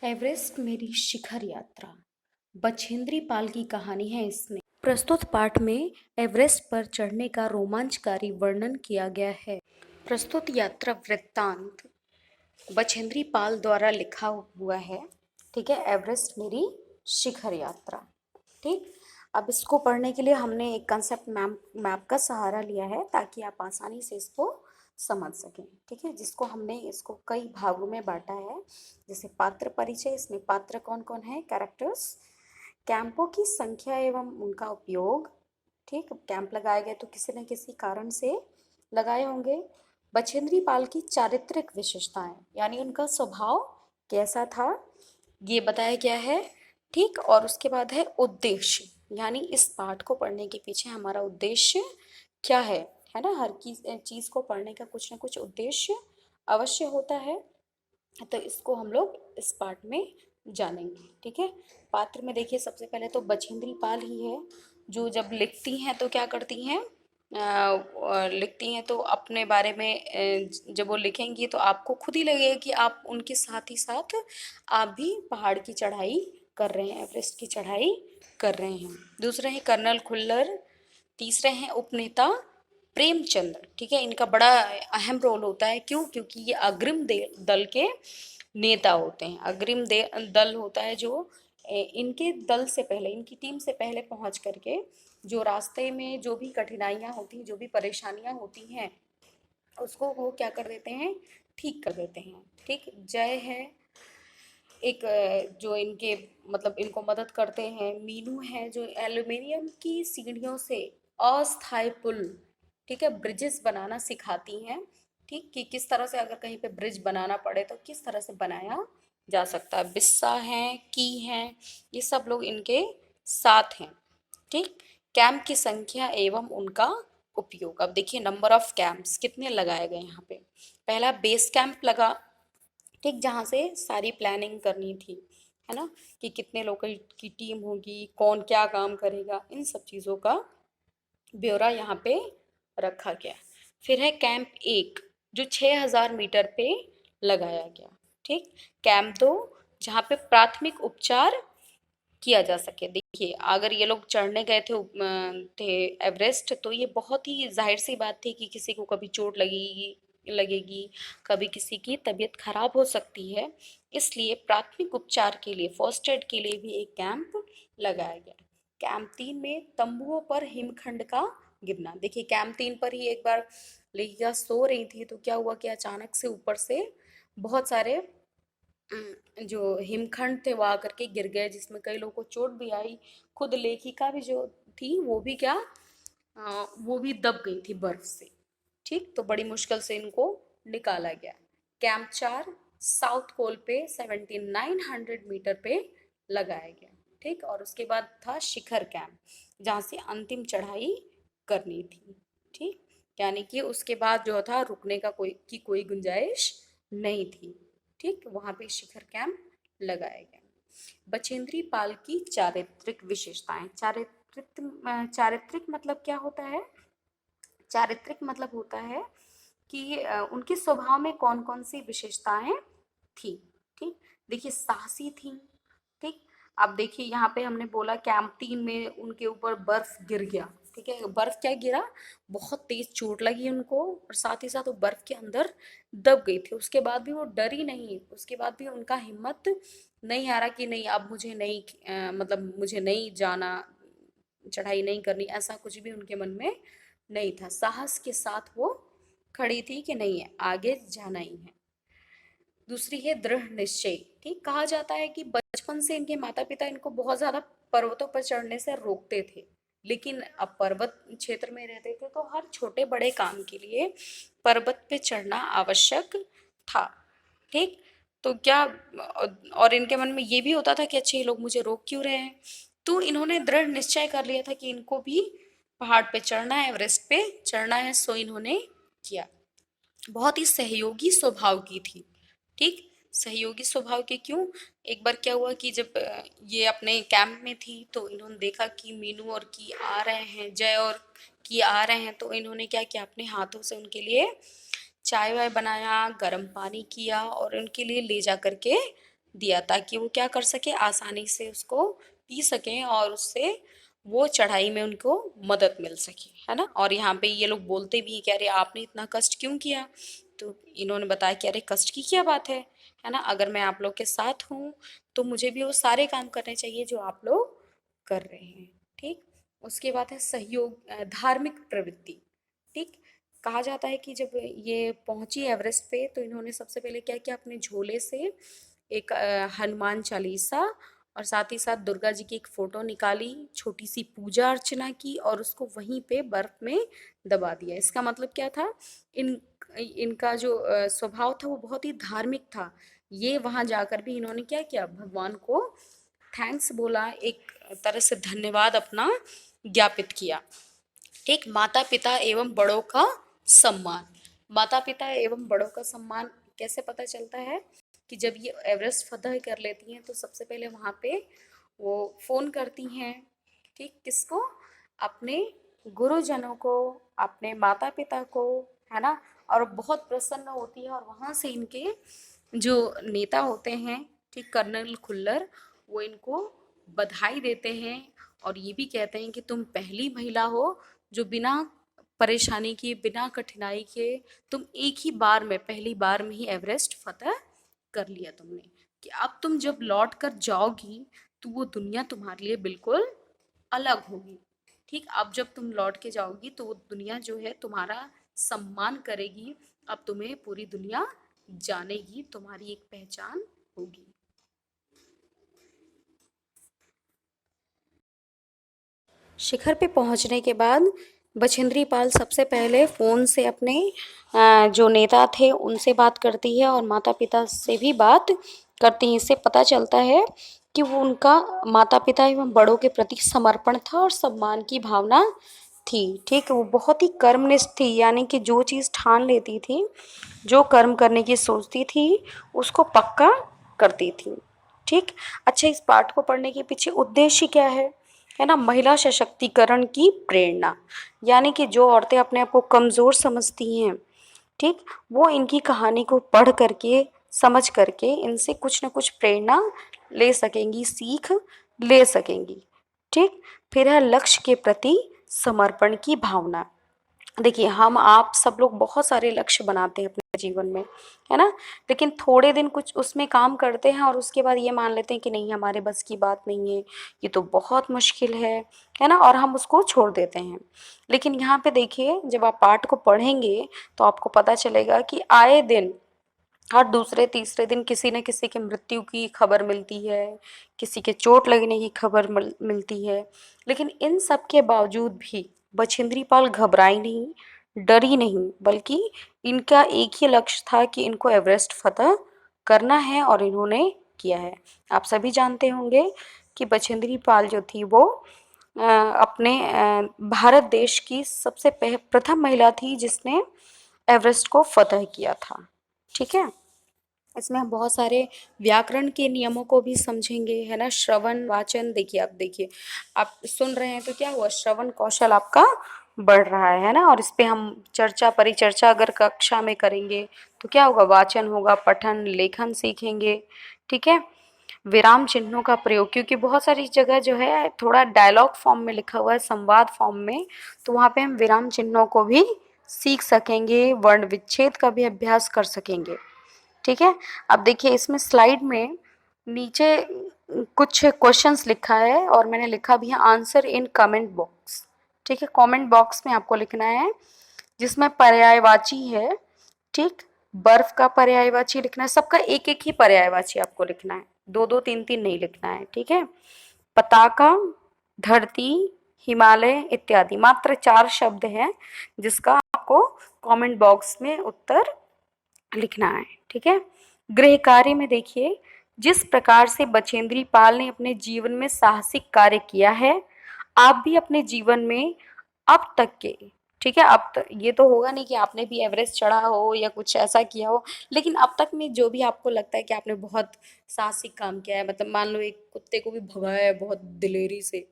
Everest मेरी शिखर यात्रा। बछेंद्री पाल की कहानी है इसमें। प्रस्तुत पाठ में एवरेस्ट पर चढ़ने का रोमांचकारी वर्णन किया गया है। प्रस्तुत यात्रा वृत्तांत बछेंद्री पाल द्वारा लिखा हुआ है। ठीक है, एवरेस्ट मेरी शिखर यात्रा। ठीक, अब इसको पढ़ने के लिए हमने एक कंसेप्ट मैप का सहारा लिया है ताकि आप आसानी से इसको समझ सकें। ठीक है, जिसको हमने इसको कई भागों में बांटा है। जैसे पात्र परिचय, इसमें पात्र कौन कौन है, कैरेक्टर्स, कैंपों की संख्या एवं उनका उपयोग। ठीक, कैंप लगाए गए तो किसी न किसी कारण से लगाए होंगे। बछेंद्री पाल की चारित्रिक विशेषताएं, यानी उनका स्वभाव कैसा था, ये बताया गया है। ठीक, और उसके बाद है उद्देश्य, यानी इस पाठ को पढ़ने के पीछे हमारा उद्देश्य क्या है ना। हर चीज को पढ़ने का कुछ ना कुछ उद्देश्य अवश्य होता है, तो इसको हम लोग इस पाठ में जानेंगे। ठीक है, पात्र में देखिए सबसे पहले तो बछेंद्री पाल ही है, जो जब लिखती हैं तो क्या करती हैं, लिखती हैं तो अपने बारे में जब वो लिखेंगी तो आपको खुद ही लगेगा कि आप उनके साथ ही साथ आप भी पहाड़ की चढ़ाई कर रहे हैं, एवरेस्ट की चढ़ाई कर रहे हैं। दूसरे हैं कर्नल खुल्लर। तीसरे हैं उपनेता प्रेमचंद्र। ठीक है, इनका बड़ा अहम रोल होता है। क्यों? क्योंकि ये अग्रिम दल के नेता होते हैं। अग्रिम दल होता है जो इनके दल से पहले, इनकी टीम से पहले पहुंच करके जो रास्ते में जो भी कठिनाइयां होती हैं, जो भी परेशानियां होती हैं, उसको वो क्या कर देते हैं, ठीक कर देते हैं। ठीक, जय है एक जो इनके मतलब इनको मदद करते हैं। मीनू है जो एल्यूमिनियम की सीढ़ियों से अस्थायी पुल, ठीक है, ब्रिजेस बनाना सिखाती हैं। ठीक, कि किस तरह से अगर कहीं पे ब्रिज बनाना पड़े तो किस तरह से बनाया जा सकता है। बिस्सा हैं, की हैं, ये सब लोग इनके साथ हैं। ठीक, कैंप की संख्या एवं उनका उपयोग। अब देखिए नंबर ऑफ कैंप्स कितने लगाए गए यहाँ पे। पहला बेस कैंप लगा, ठीक, जहाँ से सारी प्लानिंग करनी थी, है ना, कि कितने लोगों की टीम होगी, कौन क्या काम करेगा, इन सब चीज़ों का ब्यौरा यहाँ पे रखा गया। फिर है कैंप 1 जो 6000 मीटर पे लगाया गया। ठीक, कैंप 2 जहाँ पे प्राथमिक उपचार किया जा सके। देखिए अगर ये लोग चढ़ने गए थे एवरेस्ट, तो ये बहुत ही जाहिर सी बात थी कि किसी को कभी चोट लगेगी, कभी किसी की तबीयत खराब हो सकती है। इसलिए प्राथमिक उपचार के लिए, फर्स्ट एड के लिए भी एक कैंप लगाया गया। कैंप 3 में तंबुओं पर हिमखंड का गिरना। देखिए कैंप 3 पर ही एक बार लेखिका सो रही थी तो क्या हुआ कि अचानक से ऊपर से बहुत सारे जो हिमखंड थे वो आकर के गिर गए, जिसमें कई लोगों को चोट भी आई। खुद लेखिका भी जो थी वो भी क्या, वो भी दब गई थी बर्फ से। ठीक, तो बड़ी मुश्किल से इनको निकाला गया। कैंप 4 साउथ पोल पे 7900 मीटर पे लगाया गया। ठीक, और उसके बाद था शिखर कैंप, जहाँ से अंतिम चढ़ाई करनी थी। ठीक, यानी कि उसके बाद जो था रुकने का कोई गुंजाइश नहीं थी। ठीक, वहां पे शिखर कैंप लगाया गया। बछेंद्री पाल की चारित्रिक विशेषताएं। चारित्रिक मतलब क्या होता है? चारित्रिक मतलब होता है कि उनके स्वभाव में कौन कौन सी विशेषताएं थी। ठीक, देखिए साहसी थी। ठीक, अब देखिए यहाँ पे हमने बोला कैंप 3 में उनके ऊपर बर्फ गिर गया। ठीक है, बर्फ क्या गिरा, बहुत तेज चोट लगी उनको, और साथ ही साथ वो बर्फ के अंदर दब गई थी। उसके बाद भी वो डरी नहीं, उसके बाद भी उनका हिम्मत नहीं हारा कि नहीं अब मुझे नहीं मतलब मुझे नहीं जाना, चढ़ाई नहीं करनी, ऐसा कुछ भी उनके मन में नहीं था। साहस के साथ वो खड़ी थी कि नहीं है, आगे जाना ही है। दूसरी है दृढ़ निश्चय। ठीक, कहा जाता है कि बचपन से इनके माता पिता इनको बहुत ज्यादा पर्वतों पर चढ़ने से रोकते थे, लेकिन अब पर्वत क्षेत्र में रहते थे तो हर छोटे बड़े काम के लिए पर्वत पे चढ़ना आवश्यक था। ठीक, तो क्या, और इनके मन में ये भी होता था कि अच्छे ये लोग मुझे रोक क्यों रहे हैं, तो इन्होंने दृढ़ निश्चय कर लिया था कि इनको भी पहाड़ पे चढ़ना है, एवरेस्ट पे चढ़ना है, सो इन्होंने किया। बहुत ही सहयोगी स्वभाव की थी। ठीक, सहयोगी स्वभाव के क्यों, एक बार क्या हुआ कि जब ये अपने कैंप में थी तो इन्होंने देखा कि मीनू और की आ रहे हैं, जय और की आ रहे हैं, तो इन्होंने क्या किया, अपने हाथों से उनके लिए चाय वाय बनाया, गर्म पानी किया और उनके लिए ले जा करके दिया ताकि वो क्या कर सके, आसानी से उसको पी सकें और उससे वो चढ़ाई में उनको मदद मिल सके, है ना। और यहाँ पे ये लोग बोलते भी हैं कि अरे आपने इतना कष्ट क्यों किया, तो इन्होंने बताया कि अरे कष्ट की क्या बात है ना, अगर मैं आप लोग के साथ हूँ तो मुझे भी वो सारे काम करने चाहिए जो आप लोग कर रहे हैं। ठीक। उसके बाद है सहयोग, धार्मिक प्रवृत्ति। ठीक। कहा जाता है कि जब ये पहुंची एवरेस्ट पे तो इन्होंने सबसे पहले क्या किया, अपने झोले से एक हनुमान चालीसा और साथ ही साथ दुर्गा जी की एक फोटो निकाली, छोटी सी पूजा अर्चना की और उसको वहीं पे बर्फ में दबा दिया। इसका मतलब क्या था, इन इनका जो स्वभाव था वो बहुत ही धार्मिक था। ये वहां जाकर भी इन्होंने क्या किया, भगवान को थैंक्स बोला, एक तरह से धन्यवाद अपना ज्ञापित किया। ठीक। माता पिता एवं बड़ों का सम्मान। माता पिता एवं बड़ों का सम्मान कैसे पता चलता है कि जब ये एवरेस्ट फतह कर लेती हैं तो सबसे पहले वहां पे वो फोन करती हैं। ठीक। किसको, अपने गुरुजनों को, अपने माता पिता को, है ना। और बहुत प्रसन्न होती है और वहां से इनके जो नेता होते हैं, ठीक, कर्नल खुल्लर, वो इनको बधाई देते हैं और ये भी कहते हैं कि तुम पहली महिला हो जो बिना परेशानी के, बिना कठिनाई के, तुम एक ही बार में, पहली बार में ही एवरेस्ट फतह कर लिया तुमने, कि अब तुम जब लौट कर जाओगी तो वो दुनिया तुम्हारे लिए बिल्कुल अलग होगी। ठीक। अब जब तुम लौट के जाओगी तो वो दुनिया जो है तुम्हारा सम्मान करेगी, अब तुम्हें पूरी दुनिया जानेगी, तुम्हारी एक पहचान होगी। शिखर पे पहुंचने के बाद बछेंद्री पाल सबसे पहले फ़ोन से अपने जो नेता थे उनसे बात करती है और माता पिता से भी बात करती है। इससे पता चलता है कि वो उनका माता पिता एवं बड़ों के प्रति समर्पण था और सम्मान की भावना थी। ठीक। वो बहुत ही कर्मनिष्ठ थी, यानी कि जो चीज़ ठान लेती थी, जो कर्म करने की सोचती थी, उसको पक्का करती थी। ठीक। अच्छा, इस पाठ को पढ़ने के पीछे उद्देश्य क्या है ना, महिला सशक्तिकरण की प्रेरणा। यानी कि जो औरतें अपने आप को कमज़ोर समझती हैं, ठीक, वो इनकी कहानी को पढ़ करके, समझ करके इनसे कुछ न कुछ प्रेरणा ले सकेंगी, सीख ले सकेंगी। ठीक। फिर है लक्ष्य के प्रति समर्पण की भावना। देखिए, हम आप सब लोग बहुत सारे लक्ष्य बनाते हैं अपने जीवन में, है ना, लेकिन थोड़े दिन कुछ उसमें काम करते हैं और उसके बाद ये मान लेते हैं कि नहीं, हमारे बस की बात नहीं है, ये तो बहुत मुश्किल है ना, और हम उसको छोड़ देते हैं। लेकिन यहाँ पे देखिए, जब आप पाठ को पढ़ेंगे तो आपको पता चलेगा कि आए दिन, हर दूसरे तीसरे दिन किसी न किसी की मृत्यु की खबर मिलती है, किसी के चोट लगने की खबर मिलती है। लेकिन इन सब के बावजूद भी बछेंद्री पाल घबराई नहीं, डरी नहीं, बल्कि इनका एक ही लक्ष्य था कि इनको एवरेस्ट फतह करना है और इन्होंने किया है। आप सभी जानते होंगे कि बछेंद्री पाल जो थी वो अपने भारत देश की सबसे प्रथम महिला थी जिसने एवरेस्ट को फतह किया था। ठीक है। इसमें हम बहुत सारे व्याकरण के नियमों को भी समझेंगे, है ना। श्रवण वाचन, देखिए, आप देखिए, आप सुन रहे हैं तो क्या हुआ, श्रवण कौशल आपका बढ़ रहा है ना। और इस पे हम चर्चा परिचर्चा अगर कक्षा में करेंगे तो क्या होगा, वाचन होगा, पठन लेखन सीखेंगे। ठीक है। विराम चिन्हों का प्रयोग, क्योंकि बहुत सारी जगह जो है थोड़ा डायलॉग फॉर्म में लिखा हुआ है, संवाद फॉर्म में, तो वहाँ पे हम विराम चिन्हों को भी सीख सकेंगे, वर्ण विच्छेद का भी अभ्यास कर सकेंगे। ठीक है। अब देखिए, इसमें स्लाइड में नीचे कुछ क्वेश्चंस लिखा है और मैंने लिखा भी है आंसर इन कमेंट बॉक्स। ठीक है। कमेंट बॉक्स में आपको लिखना है, जिसमें पर्यायवाची है। ठीक। बर्फ का पर्यायवाची लिखना है, सबका एक एक ही पर्यायवाची आपको लिखना है, दो दो तीन तीन नहीं लिखना है। ठीक है। पताका, धरती, हिमालय इत्यादि, मात्र 4 शब्द हैं जिसका आपको कमेंट बॉक्स में उत्तर लिखना है। ठीक है। गृह कार्य में देखिए, जिस प्रकार से बछेंद्री पाल ने अपने जीवन में साहसिक कार्य किया है, आप भी अपने जीवन में अब तक के, ठीक है, अब तक ये तो होगा नहीं कि आपने भी एवरेस्ट चढ़ा हो या कुछ ऐसा किया हो, लेकिन अब तक में जो भी आपको लगता है कि आपने बहुत साहसिक काम किया है, मतलब मान लो एक कुत्ते को भी भगाया है बहुत दिलेरी से,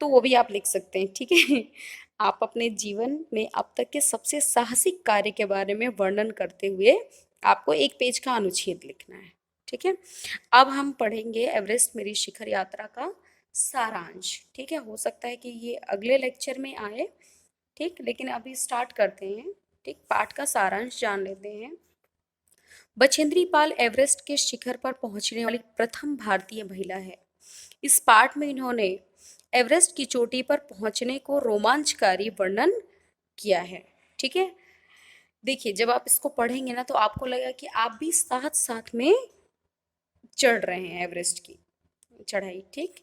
तो वो भी आप लिख सकते हैं। ठीक है। आप अपने जीवन में अब तक के सबसे साहसिक कार्य के बारे में वर्णन करते हुए आपको एक पेज का अनुच्छेद लिखना है। ठीक है। अब हम पढ़ेंगे एवरेस्ट मेरी शिखर यात्रा का सारांश। ठीक है, हो सकता है कि ये अगले लेक्चर में आए। ठीक, लेकिन अभी स्टार्ट करते हैं। ठीक, पाठ का सारांश जान लेते हैं। बछेंद्री पाल एवरेस्ट के शिखर पर पहुंचने वाली प्रथम भारतीय महिला है। इस पाठ में इन्होंने एवरेस्ट की चोटी पर पहुंचने को रोमांचकारी वर्णन किया है। ठीक है, देखिए जब आप इसको पढ़ेंगे ना तो आपको लगेगा कि आप भी साथ साथ में चढ़ रहे हैं एवरेस्ट की चढ़ाई। ठीक,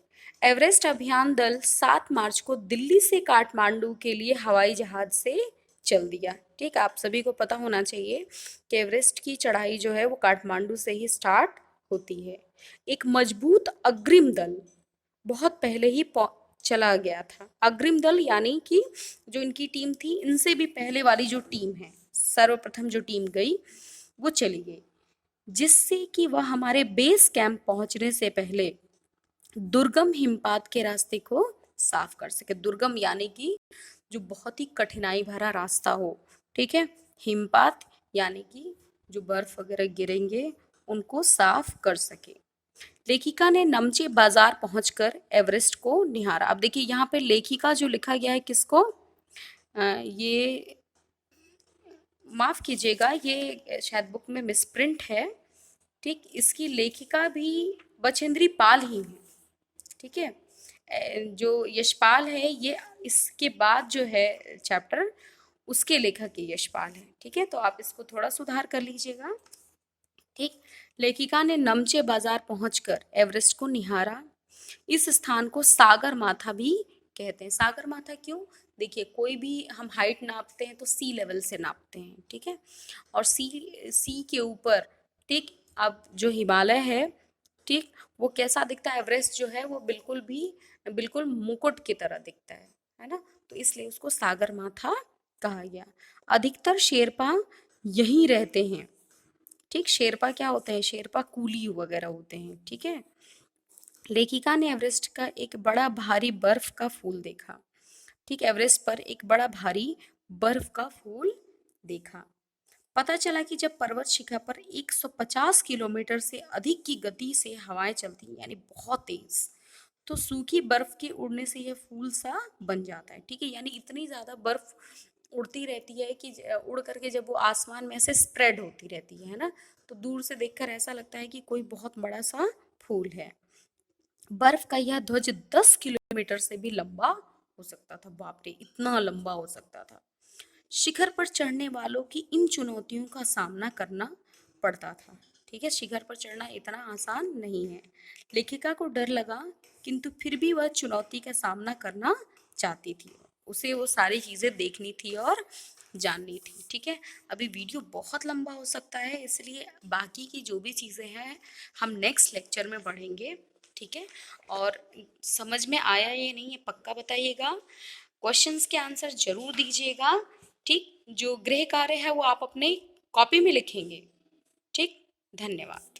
एवरेस्ट अभियान दल 7 मार्च को दिल्ली से काठमांडू के लिए हवाई जहाज से चल दिया। ठीक, आप सभी को पता होना चाहिए कि एवरेस्ट की चढ़ाई जो है वो काठमांडू से ही स्टार्ट होती है। एक मजबूत अग्रिम दल बहुत पहले ही चला गया था। अग्रिम दल यानी कि जो इनकी टीम थी, इनसे भी पहले वाली जो टीम है, सर्वप्रथम जो टीम गई वो चली गई, जिससे कि वह हमारे बेस कैंप पहुंचने से पहले दुर्गम हिमपात के रास्ते को साफ कर सके। दुर्गम यानी कि जो बहुत ही कठिनाई भरा रास्ता हो। ठीक है, हिमपात यानी कि जो बर्फ वगैरह गिरेंगे उनको साफ कर सके। लेखिका ने नमचे बाजार पहुंचकर एवरेस्ट को निहारा। अब देखिए यहाँ पे लेखिका जो लिखा गया है किसको, ये माफ कीजिएगा, ये शायद बुक में मिसप्रिंट है। ठीक, इसकी लेखिका भी बछेंद्री पाल ही है। ठीक है, जो यशपाल है ये इसके बाद जो है चैप्टर उसके लेखक ये यशपाल है। ठीक है, तो आप इसको थोड़ा सुधार कर लीजिएगा। ठीक, लेखिका ने नमचे बाजार पहुंचकर एवरेस्ट को निहारा। इस स्थान को सागर माथा भी कहते हैं। सागर माथा क्यों, देखिए कोई भी हम हाइट नापते हैं तो सी लेवल से नापते हैं। ठीक है, और सी के ऊपर, ठीक, अब जो हिमालय है, ठीक, वो कैसा दिखता है, एवरेस्ट जो है वो बिल्कुल मुकुट की तरह दिखता है ना, तो इसलिए उसको सागर माथा कहा गया। अधिकतर शेरपा यहीं रहते हैं। ठीक, शेरपा क्या होते हैं, शेरपा कूली वगैरह होते हैं। ठीक है, लेखिका ने एवरेस्ट का एक बड़ा भारी बर्फ का फूल देखा। ठीक, एवरेस्ट पर एक बड़ा भारी बर्फ का फूल देखा। पता चला कि जब पर्वत शिखर पर 150 किलोमीटर से अधिक की गति से हवाएं चलती हैं, यानी बहुत तेज, तो सूखी बर्फ के उड़ने से यह फूल सा बन जाता है। ठीक है, यानी इतनी ज्यादा बर्फ उड़ती रहती है कि उड़ करके जब वो आसमान में ऐसे स्प्रेड होती रहती है ना, तो दूर से देखकर ऐसा लगता है कि कोई बहुत बड़ा सा फूल है। बर्फ का यह ध्वज 10 किलोमीटर से भी लंबा हो सकता था। बाप रे, इतना लंबा हो सकता था। शिखर पर चढ़ने वालों की इन चुनौतियों का सामना करना पड़ता था। ठीक है, शिखर पर चढ़ना इतना आसान नहीं है। लेखिका को डर लगा, किंतु फिर भी वह चुनौती का सामना करना चाहती थी। उसे वो सारी चीजें देखनी थी और जाननी थी। ठीक है, अभी वीडियो बहुत लंबा हो सकता है, इसलिए बाकी की जो भी चीजें हैं हम नेक्स्ट लेक्चर में पढ़ेंगे। ठीक है, और समझ में आया ये नहीं है पक्का बताइएगा, क्वेश्चंस के आंसर जरूर दीजिएगा। ठीक, जो गृह कार्य है वो आप अपने कॉपी में लिखेंगे। ठीक, धन्यवाद।